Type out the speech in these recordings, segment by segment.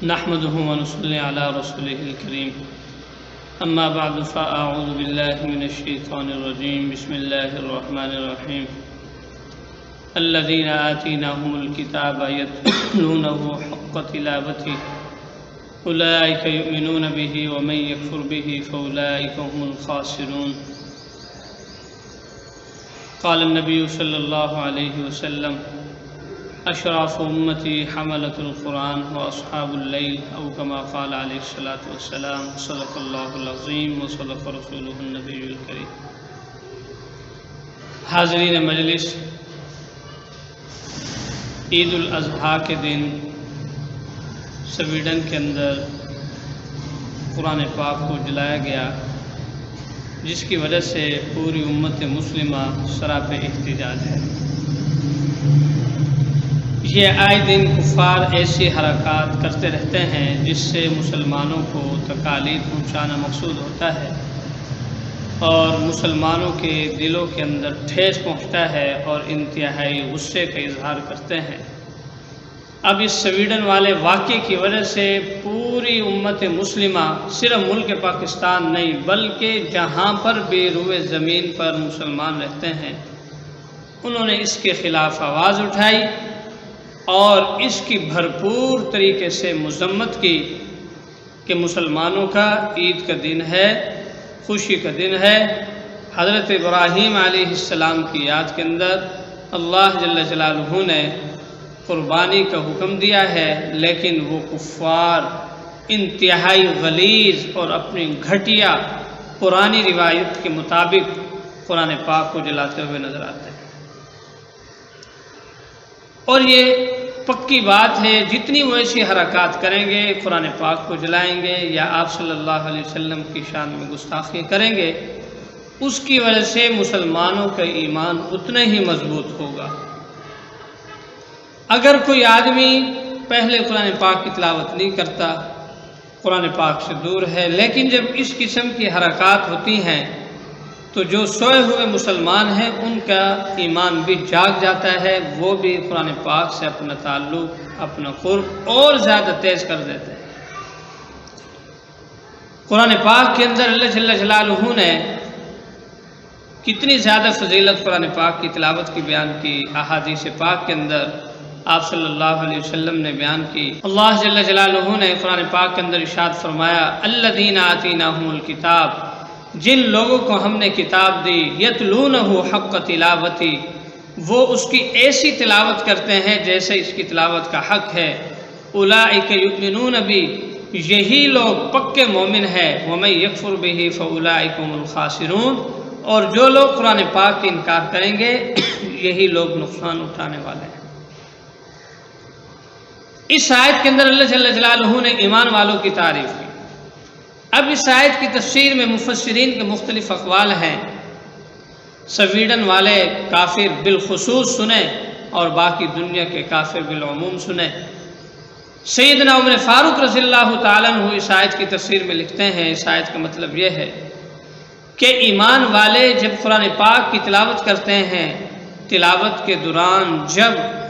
نحمده ونصلي على رسوله الكريم أما بعد فأعوذ بالله من الشيطان الرجيم بسم الله الرحمن الرحيم الذين آتيناهم الكتاب يتلونه حق تلاوته أولئك يؤمنون به ومن يكفر به فأولئك هم الخاسرون. قال النبي صلى الله عليه وسلم اشراف امتی حملۃ القرآن واصحاب اللیل او کما قال علیہ الصلاۃ والسلام. صدق اللہ العظیم وصدق رسولہ النبی الکریم. حاضرین مجلس، عید الاضحیٰ کے دن سویڈن کے اندر قرآن پاک کو جلایا گیا، جس کی وجہ سے پوری امت مسلمہ سراپے احتجاج ہے. یہ آئے دن کفار ایسی حرکات کرتے رہتے ہیں جس سے مسلمانوں کو تکالیف پہنچانا مقصود ہوتا ہے اور مسلمانوں کے دلوں کے اندر ٹھیس پہنچتا ہے اور انتہائی غصے کا اظہار کرتے ہیں. اب اس سویڈن والے واقعے کی وجہ سے پوری امت مسلمہ، صرف ملک پاکستان نہیں بلکہ جہاں پر بھی روئے زمین پر مسلمان رہتے ہیں، انہوں نے اس کے خلاف آواز اٹھائی اور اس کی بھرپور طریقے سے مذمت کی کہ مسلمانوں کا عید کا دن ہے، خوشی کا دن ہے. حضرت ابراہیم علیہ السلام کی یاد کے اندر اللہ جل جلالہ نے قربانی کا حکم دیا ہے، لیکن وہ کفار انتہائی غلیظ اور اپنی گھٹیا پرانی روایت کے مطابق قرآن پاک کو جلاتے ہوئے نظر آتے ہیں. اور یہ پکی بات ہے، جتنی وہ ایسی حرکات کریں گے، قرآن پاک کو جلائیں گے یا آپ صلی اللہ علیہ وسلم کی شان میں گستاخی کریں گے، اس کی وجہ سے مسلمانوں کا ایمان اتنا ہی مضبوط ہوگا. اگر کوئی آدمی پہلے قرآن پاک کی تلاوت نہیں کرتا، قرآن پاک سے دور ہے، لیکن جب اس قسم کی حرکات ہوتی ہیں تو جو سوئے ہوئے مسلمان ہیں ان کا ایمان بھی جاگ جاتا ہے، وہ بھی قرآن پاک سے اپنا تعلق، اپنا قرب اور زیادہ تیز کر دیتے ہیں. قرآن پاک کے اندر اللہ جل جلالہ نے کتنی زیادہ فضیلت قرآن پاک کی تلاوت کی بیان کی. احادیث پاک کے اندر آپ صلی اللہ علیہ وسلم نے بیان کی. اللہ جل جلالہ نے قرآن پاک کے اندر ارشاد فرمایا، الذین آتیناہم الکتاب، جن لوگوں کو ہم نے کتاب دی، یتلونہ حق تلاوتی، وہ اس کی ایسی تلاوت کرتے ہیں جیسے اس کی تلاوت کا حق ہے. اولئک یؤمنون بی، یہی لوگ پکے مومن ہیں. ومن یکفر بہ فاولئک هم الخاسرون، اور جو لوگ قرآن پاک کا انکار کریں گے یہی لوگ نقصان اٹھانے والے ہیں. اس آیت کے اندر اللہ جل جلالہ نے ایمان والوں کی تعریف کی. اب اس آیت کی تفسیر میں مفسرین کے مختلف اقوال ہیں. سویڈن والے کافر بالخصوص سنیں اور باقی دنیا کے کافر بالعموم سنیں. سیدنا عمر فاروق رضی اللہ تعالیٰ عنہ اس آیت کی تفسیر میں لکھتے ہیں، اس آیت کا مطلب یہ ہے کہ ایمان والے جب قرآن پاک کی تلاوت کرتے ہیں، تلاوت کے دوران جب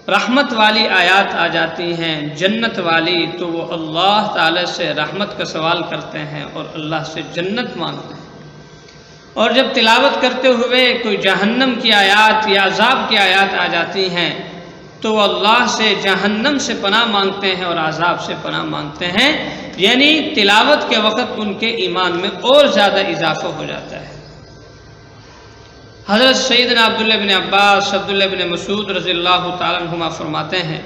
رحمت والی آیات آ جاتی ہیں، جنت والی، تو وہ اللہ تعالی سے رحمت کا سوال کرتے ہیں اور اللہ سے جنت مانگتے ہیں. اور جب تلاوت کرتے ہوئے کوئی جہنم کی آیات یا عذاب کی آیات آ جاتی ہیں تو وہ اللہ سے جہنم سے پناہ مانگتے ہیں اور عذاب سے پناہ مانگتے ہیں. یعنی تلاوت کے وقت ان کے ایمان میں اور زیادہ اضافہ ہو جاتا ہے. حضرت سیدنا عبداللہ بن عباس، عبداللہ بن مسعود رضی اللہ تعالیٰ عنہما فرماتے ہیں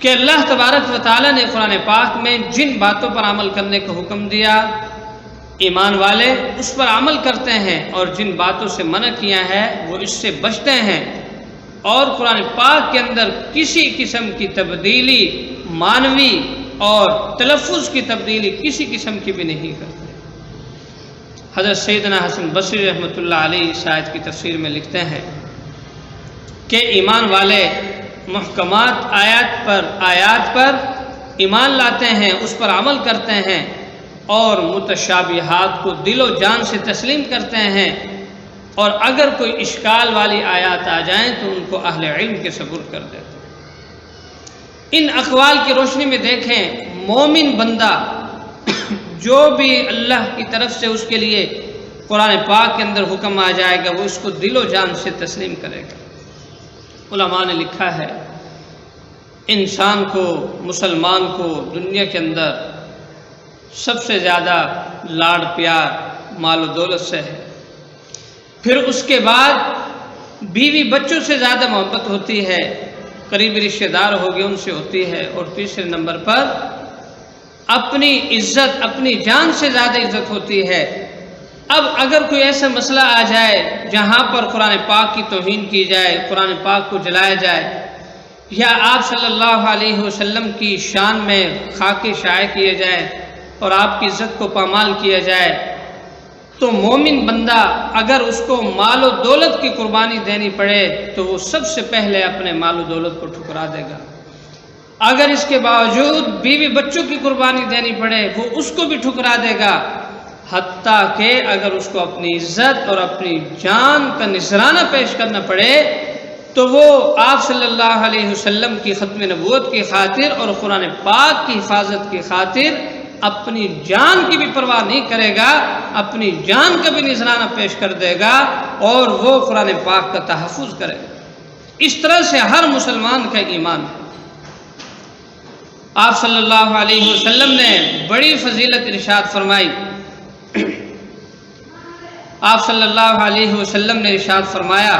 کہ اللہ تبارک و تعالیٰ نے قرآن پاک میں جن باتوں پر عمل کرنے کا حکم دیا، ایمان والے اس پر عمل کرتے ہیں، اور جن باتوں سے منع کیا ہے وہ اس سے بچتے ہیں، اور قرآن پاک کے اندر کسی قسم کی تبدیلی، معنوی اور تلفظ کی تبدیلی کسی قسم کی بھی نہیں کرتے. حضرت سیدنا حسن بصری رحمۃ اللہ علیہ اس آیت کی تفسیر میں لکھتے ہیں کہ ایمان والے محکمات آیات پر ایمان لاتے ہیں، اس پر عمل کرتے ہیں، اور متشابہات کو دل و جان سے تسلیم کرتے ہیں، اور اگر کوئی اشکال والی آیات آ جائیں تو ان کو اہل علم کے سپرد کر دیتے ہیں. ان اقوال کی روشنی میں دیکھیں، مومن بندہ جو بھی اللہ کی طرف سے اس کے لیے قرآن پاک کے اندر حکم آ جائے گا وہ اس کو دل و جان سے تسلیم کرے گا۔ علماء نے لکھا ہے انسان کو، مسلمان کو دنیا کے اندر سب سے زیادہ لاڈ پیار مال و دولت سے ہے، پھر اس کے بعد بیوی بچوں سے زیادہ محبت ہوتی ہے، قریبی رشتہ دار ہو گئے ان سے ہوتی ہے، اور تیسرے نمبر پر اپنی عزت، اپنی جان سے زیادہ عزت ہوتی ہے۔ اب اگر کوئی ایسا مسئلہ آ جائے جہاں پر قرآن پاک کی توہین کی جائے، قرآن پاک کو جلایا جائے، یا آپ صلی اللہ علیہ وسلم کی شان میں خاکے شائع کیے جائیں اور آپ کی عزت کو پامال کیا جائے، تو مومن بندہ اگر اس کو مال و دولت کی قربانی دینی پڑے تو وہ سب سے پہلے اپنے مال و دولت کو ٹھکرا دے گا۔ اگر اس کے باوجود بیوی بچوں کی قربانی دینی پڑے وہ اس کو بھی ٹھکرا دے گا، حتیٰ کہ اگر اس کو اپنی عزت اور اپنی جان کا نذرانہ پیش کرنا پڑے تو وہ آپ صلی اللہ علیہ وسلم کی ختم نبوت کی خاطر اور قرآن پاک کی حفاظت کی خاطر اپنی جان کی بھی پرواہ نہیں کرے گا، اپنی جان کا بھی نذرانہ پیش کر دے گا اور وہ قرآن پاک کا تحفظ کرے گا۔ اس طرح سے ہر مسلمان کا ایمان ہے۔ آپ صلی اللہ علیہ وسلم نے بڑی فضیلت ارشاد فرمائی۔ آپ صلی اللہ علیہ وسلم نے ارشاد فرمایا،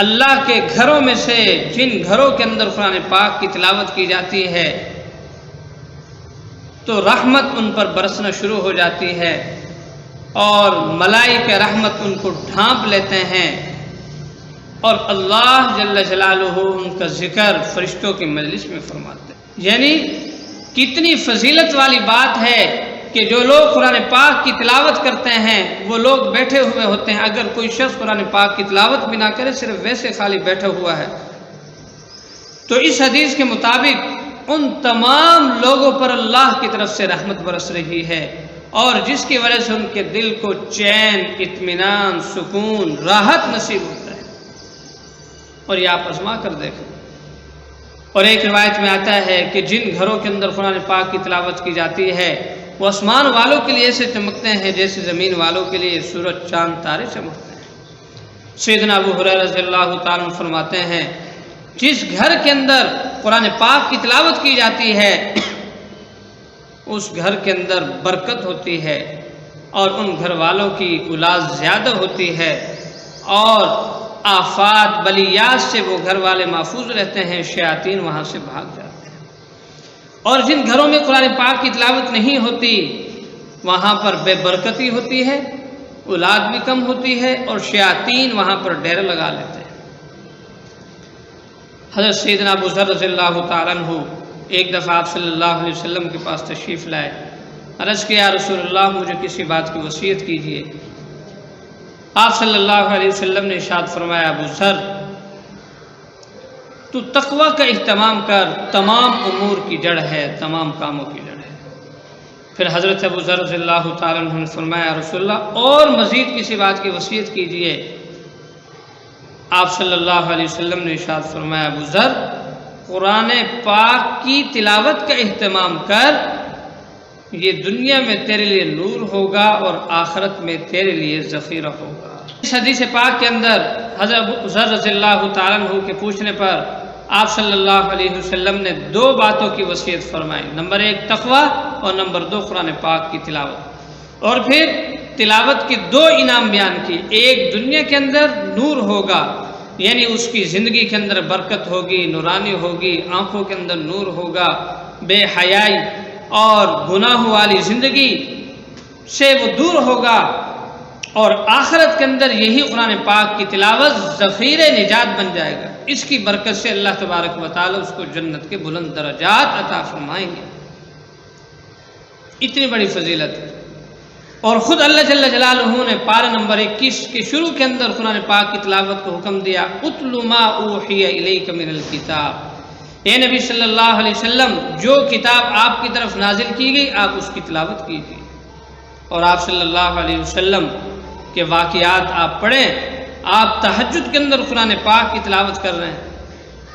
اللہ کے گھروں میں سے جن گھروں کے اندر قرآن پاک کی تلاوت کی جاتی ہے تو رحمت ان پر برسنا شروع ہو جاتی ہے اور ملائکہ رحمت ان کو ڈھانپ لیتے ہیں، اور اللہ جل جلالہ ان کا ذکر فرشتوں کی مجلس میں فرماتے ہیں۔ یعنی کتنی فضیلت والی بات ہے کہ جو لوگ قرآن پاک کی تلاوت کرتے ہیں وہ لوگ بیٹھے ہوئے ہوتے ہیں۔ اگر کوئی شخص قرآن پاک کی تلاوت بھی نہ کرے، صرف ویسے خالی بیٹھا ہوا ہے، تو اس حدیث کے مطابق ان تمام لوگوں پر اللہ کی طرف سے رحمت برس رہی ہے، اور جس کی وجہ سے ان کے دل کو چین، اطمینان، سکون، راحت نصیب ہوتا ہے۔ اور یہ آپ آزما کر دیکھیں۔ اور ایک روایت میں آتا ہے کہ جن گھروں کے اندر قرآن پاک کی تلاوت کی جاتی ہے وہ آسمان والوں کے لیے ایسے چمکتے ہیں جیسے زمین والوں کے لیے سورج، چاند، تارے چمکتے ہیں۔ سیدنا ابو ہریرہ رضی اللہ تعالیٰ عنہ فرماتے ہیں جس گھر کے اندر قرآن پاک کی تلاوت کی جاتی ہے اس گھر کے اندر برکت ہوتی ہے، اور ان گھر والوں کی اولاد زیادہ ہوتی ہے، اور آفات بلیات سے وہ گھر والے محفوظ رہتے ہیں، شیاطین وہاں سے بھاگ جاتے ہیں۔ اور جن گھروں میں قرآن پاک کی تلاوت نہیں ہوتی وہاں پر بے برکتی ہوتی ہے، اولاد بھی کم ہوتی ہے، اور شیاطین وہاں پر ڈیرے لگا لیتے ہیں۔ حضرت سیدنا ابو ذر رضی اللہ تعالیٰ عنہ ایک دفعہ آپ صلی اللہ علیہ وسلم کے پاس تشریف لائے، عرض کیا یا رسول اللہ مجھے کسی بات کی وصیت کیجیے۔ آپ صلی اللہ علیہ وسلم نے ارشاد فرمایا، ابو ذر تو تقوی کا اہتمام کر، تمام امور کی جڑ ہے، تمام کاموں کی جڑ ہے۔ پھر حضرت ابو ذر رضی اللہ تعالیٰ عنہ نے فرمایا رسول اللہ اور مزید کسی بات کی وصیت کیجیے۔ آپ صلی اللہ علیہ وسلم نے ارشاد فرمایا، ابو ذر قرآن پاک کی تلاوت کا اہتمام کر، یہ دنیا میں تیرے لیے نور ہوگا اور آخرت میں تیرے لیے ذخیرہ ہوگا۔ اس حدیث پاک کے اندر حضرت ابو ذر رضی اللہ تعالیٰ عنہ کے پوچھنے پر آپ صلی اللہ علیہ وسلم نے دو باتوں کی وصیت فرمائی، نمبر 1 تقوی اور نمبر 2 قرآن پاک کی تلاوت، اور پھر تلاوت کے 2 انعام بیان کی۔ ایک دنیا کے اندر نور ہوگا، یعنی اس کی زندگی کے اندر برکت ہوگی، نورانی ہوگی، آنکھوں کے اندر نور ہوگا، بے حیائی اور گناہ والی زندگی سے وہ دور ہوگا، اور آخرت کے اندر یہی قرآن پاک کی تلاوت ذخیر نجات بن جائے گا۔ اس کی برکت سے اللہ تبارک و تعالی اس کو جنت کے بلند درجات عطا فرمائیں گے۔ اتنی بڑی فضیلت ہے، اور خود اللہ جل جلالہ نے پارہ نمبر 21 کے شروع کے اندر قرآن پاک کی تلاوت کو حکم دیا، اتل ما اوحی الیک من الکتاب، اے نبی صلی اللہ علیہ وسلم جو کتاب آپ کی طرف نازل کی گئی آپ اس کی تلاوت کیجیے۔ اور آپ صلی اللہ علیہ وسلم کے واقعات آپ پڑھیں، آپ تہجد کے اندر قرآن پاک کی تلاوت کر رہے ہیں،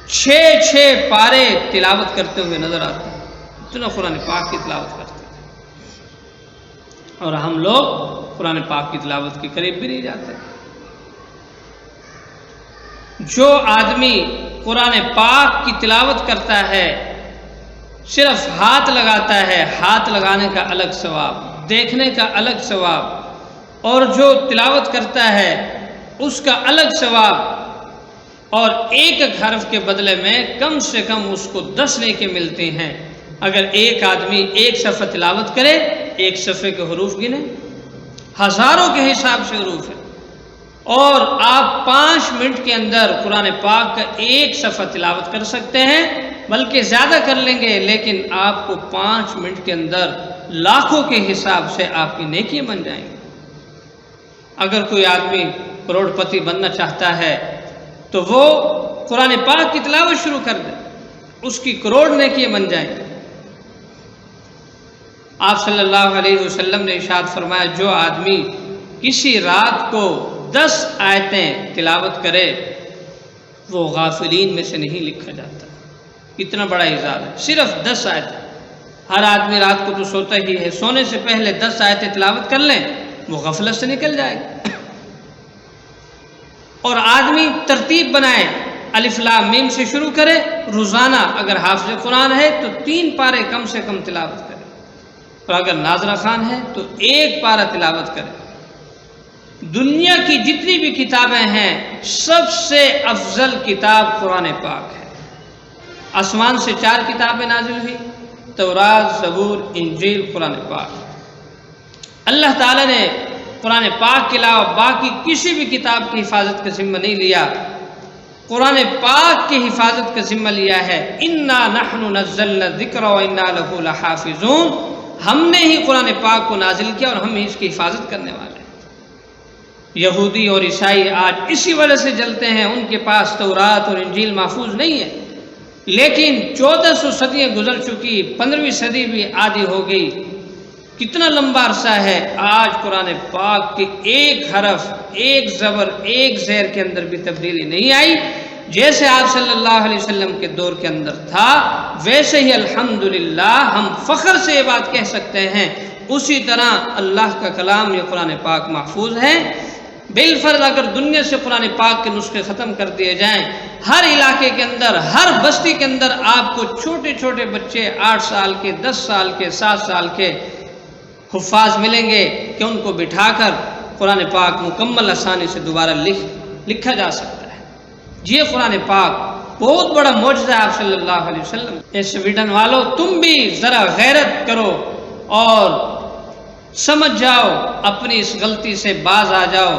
6 پارے تلاوت کرتے ہوئے نظر آتے ہیں، اتنا قرآن پاک کی تلاوت کرتے ہیں، اور ہم لوگ قرآن پاک کی تلاوت کے قریب بھی نہیں جاتے۔ جو آدمی قرآن پاک کی تلاوت کرتا ہے صرف ہاتھ لگاتا ہے، ہاتھ لگانے کا الگ ثواب، دیکھنے کا الگ ثواب، اور جو تلاوت کرتا ہے اس کا الگ ثواب، اور ایک حرف کے بدلے میں کم سے کم اس کو 10 نیکی ملتے ہیں۔ اگر ایک آدمی ایک صفحہ تلاوت کرے، ایک صفحے کے حروف گنے، ہزاروں کے حساب سے حروف ہے، اور آپ 5 منٹ کے اندر قرآن پاک کا ایک صفحہ تلاوت کر سکتے ہیں، بلکہ زیادہ کر لیں گے، لیکن آپ کو 5 منٹ کے اندر لاکھوں کے حساب سے آپ کی نیکیاں بن جائیں گی۔ اگر کوئی آدمی کروڑ پتی بننا چاہتا ہے تو وہ قرآن پاک کی تلاوت شروع کر دے، اس کی کروڑ نیکیاں بن جائیں گی۔ آپ صلی اللہ علیہ وسلم نے ارشاد فرمایا، جو آدمی کسی رات کو 10 آیتیں تلاوت کرے وہ غافلین میں سے نہیں لکھا جاتا۔ کتنا بڑا اعزاز ہے، صرف 10 آیتیں۔ ہر آدمی رات کو تو سوتا ہی ہے، سونے سے پہلے 10 آیتیں تلاوت کر لیں، وہ غفلت سے نکل جائے گا۔ اور آدمی ترتیب بنائے، الف لام میم سے شروع کرے، روزانہ اگر حافظ قرآن ہے تو 3 پارے کم سے کم تلاوت کرے، اور اگر ناظرہ خان ہے تو 1 پارہ تلاوت کرے۔ دنیا کی جتنی بھی کتابیں ہیں سب سے افضل کتاب قرآن پاک ہے۔ آسمان سے 4 کتابیں نازل ہوئی، تورات، زبور، انجیل، قرآن پاک۔ اللہ تعالیٰ نے قرآن پاک کے علاوہ باقی کسی بھی کتاب کی حفاظت کا ذمہ نہیں لیا، قرآن پاک کی حفاظت کا ذمہ لیا ہے۔ انا نحن نزلنا الذکر وانا لہ لحافظون، ہم نے ہی قرآن پاک کو نازل کیا اور ہم ہی اس کی حفاظت کرنے والے ہیں۔ یہودی اور عیسائی آج اسی وجہ سے جلتے ہیں، ان کے پاس تورات اور انجیل محفوظ نہیں ہے، لیکن 1400 صدیاں گزر چکی، 15ویں صدی بھی آدھی ہو گئی، کتنا لمبا عرصہ ہے، آج قرآن پاک کے ایک حرف، ایک زبر، ایک زیر کے اندر بھی تبدیلی نہیں آئی۔ جیسے آپ صلی اللہ علیہ وسلم کے دور کے اندر تھا، ویسے ہی الحمدللہ ہم فخر سے یہ بات کہہ سکتے ہیں، اسی طرح اللہ کا کلام یہ قرآن پاک محفوظ ہے۔ بالفرض اگر دنیا سے قرآن پاک کے نسخے ختم کر دیے جائیں، ہر علاقے کے اندر، ہر بستی کے اندر آپ کو چھوٹے چھوٹے بچے 8 سال کے، 10 سال کے، 7 سال کے حفاظ ملیں گے کہ ان کو بٹھا کر قرآن پاک مکمل آسانی سے دوبارہ لکھا جا سکتا ہے۔ یہ قرآن پاک بہت بڑا معجزہ ہے آپ صلی اللہ علیہ وسلم۔ سویڈن والوں، تم بھی ذرا غیرت کرو اور سمجھ جاؤ، اپنی اس غلطی سے باز آ جاؤ۔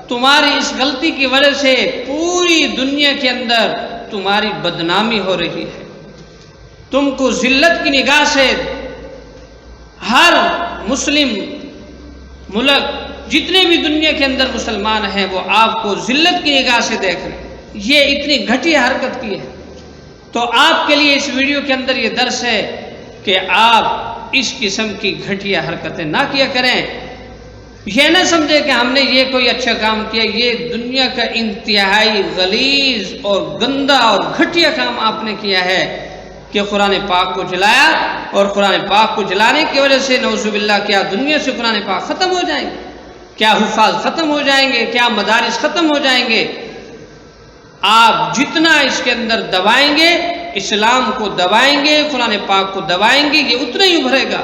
تمہاری اس غلطی کی وجہ سے پوری دنیا کے اندر تمہاری بدنامی ہو رہی ہے، تم کو ذلت کی نگاہ سے ہر مسلم ملک، جتنے بھی دنیا کے اندر مسلمان ہیں، وہ آپ کو ذلت کی نگاہ سے دیکھ رہے ہیں۔ یہ اتنی گھٹیا حرکت کی ہے، تو آپ کے لیے اس ویڈیو کے اندر یہ درس ہے کہ آپ اس قسم کی گھٹیا حرکتیں نہ کیا کریں۔ یہ نہ سمجھے کہ ہم نے یہ کوئی اچھا کام کیا، یہ دنیا کا انتہائی غلیظ اور گندا اور گھٹیا کام آپ نے کیا ہے کہ قرآن پاک کو جلایا، اور قرآن پاک کو جلانے کی وجہ سے نعوذ باللہ کیا دنیا سے قرآن پاک ختم ہو جائیں گے، کیا حفاظ ختم ہو جائیں گے، کیا مدارس ختم ہو جائیں گے۔ آپ جتنا اس کے اندر دبائیں گے، اسلام کو دبائیں گے، قرآن پاک کو دبائیں گے، یہ اتنا ہی ابھرے گا۔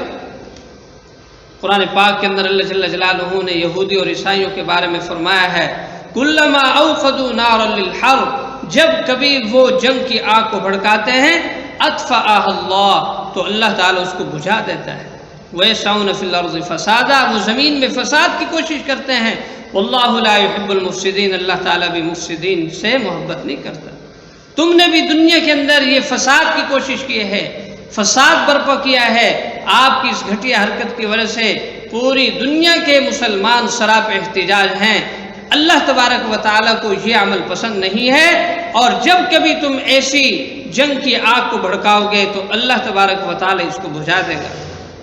قرآن پاک کے اندر اللہ جل جلالہ نے یہودی اور عیسائیوں کے بارے میں فرمایا ہے، کلما اوقدوا نارا للحرب، جب کبھی وہ جنگ کی آگ کو بھڑکاتے ہیں، اطفأها اللہ، تو اللہ تعالیٰ اس کو بجھا دیتا ہے۔ وَيَسْعَوْنَ فِي الْأَرْضِ فَسَادًا، وہ زمین میں فساد کی کوشش کرتے ہیں۔ واللہ لا يحب المفسدین، اللہ تعالیٰ بھی مفسدین سے محبت نہیں کرتا۔ تم نے بھی دنیا کے اندر یہ فساد کی کوشش کی ہے، فساد برپا کیا ہے۔ آپ کی اس گھٹیا حرکت کی وجہ سے پوری دنیا کے مسلمان سراپ احتجاج ہیں۔ اللہ تبارک و تعالیٰ کو یہ عمل پسند نہیں ہے، اور جب کبھی تم ایسی جنگ کی آگ کو بھڑکاؤ گے تو اللہ تبارک و تعالیٰ اس کو بجھا دے گا۔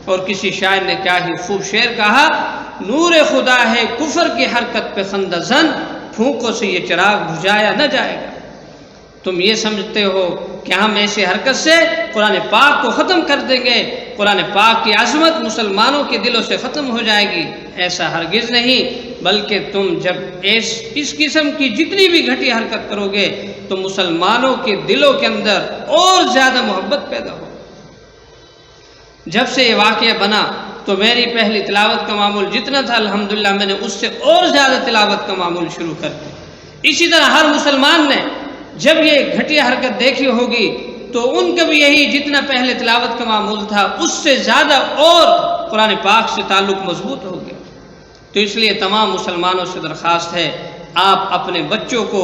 اور کسی شاعر نے کیا ہی خوب شعر کہا، نور خدا ہے کفر کی حرکت پہ خندہ زن، پھونکوں سے یہ چراغ بجھایا نہ جائے گا۔ تم یہ سمجھتے ہو کہ ہم ایسی حرکت سے قرآن پاک کو ختم کر دیں گے، قرآن پاک کی عظمت مسلمانوں کے دلوں سے ختم ہو جائے گی، ایسا ہرگز نہیں، بلکہ تم جب اس قسم کی جتنی بھی گھٹیا حرکت کرو گے تو مسلمانوں کے دلوں کے اندر اور زیادہ محبت پیدا ہو۔ جب سے یہ واقعہ بنا تو میری پہلی تلاوت کا معمول جتنا تھا الحمدللہ میں نے اس سے اور زیادہ تلاوت کا معمول شروع کر دیا۔ اسی طرح ہر مسلمان نے جب یہ گھٹیا حرکت دیکھی ہوگی تو ان کا بھی یہی جتنا پہلے تلاوت کا معمول تھا اس سے زیادہ اور قرآن پاک سے تعلق مضبوط ہو گیا۔ تو اس لیے تمام مسلمانوں سے درخواست ہے آپ اپنے بچوں کو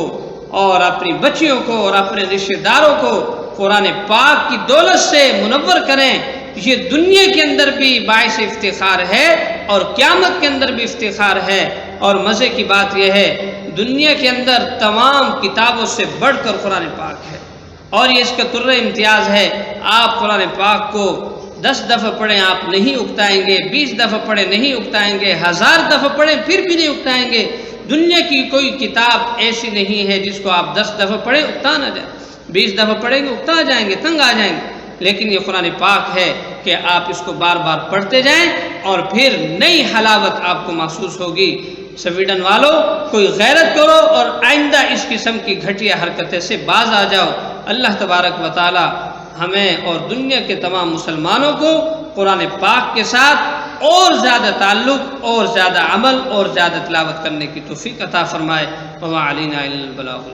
اور اپنی بچیوں کو اور اپنے رشتہ داروں کو قرآن پاک کی دولت سے منور کریں۔ یہ دنیا کے اندر بھی باعث افتخار ہے اور قیامت کے اندر بھی افتخار ہے۔ اور مزے کی بات یہ ہے دنیا کے اندر تمام کتابوں سے بڑھ کر قرآن پاک ہے، اور یہ اس کا طر امتیاز ہے۔ آپ قرآن پاک کو 10 دفعہ پڑھیں آپ نہیں اکتائیں گے، 20 دفعہ پڑھیں نہیں اکتائیں گے، 1000 دفعہ پڑھیں پھر بھی نہیں اکتائیں گے۔ دنیا کی کوئی کتاب ایسی نہیں ہے جس کو آپ 10 دفعہ پڑھیں اکتا نہ جائے، 20 دفعہ پڑھیں گے اکتا جائیں گے، تنگ آ جائیں گے، لیکن یہ قرآن پاک ہے کہ آپ اس کو بار بار پڑھتے جائیں اور پھر نئی حلاوت آپ کو محسوس ہوگی۔ سویڈن والوں کوئی غیرت کرو اور آئندہ اس قسم کی گھٹیا حرکتیں سے باز آ جاؤ۔ اللہ تبارک و تعالی ہمیں اور دنیا کے تمام مسلمانوں کو قرآن پاک کے ساتھ اور زیادہ تعلق اور زیادہ عمل اور زیادہ تلاوت کرنے کی توفیق عطا فرمائے۔ وما علینا الا البلاغ۔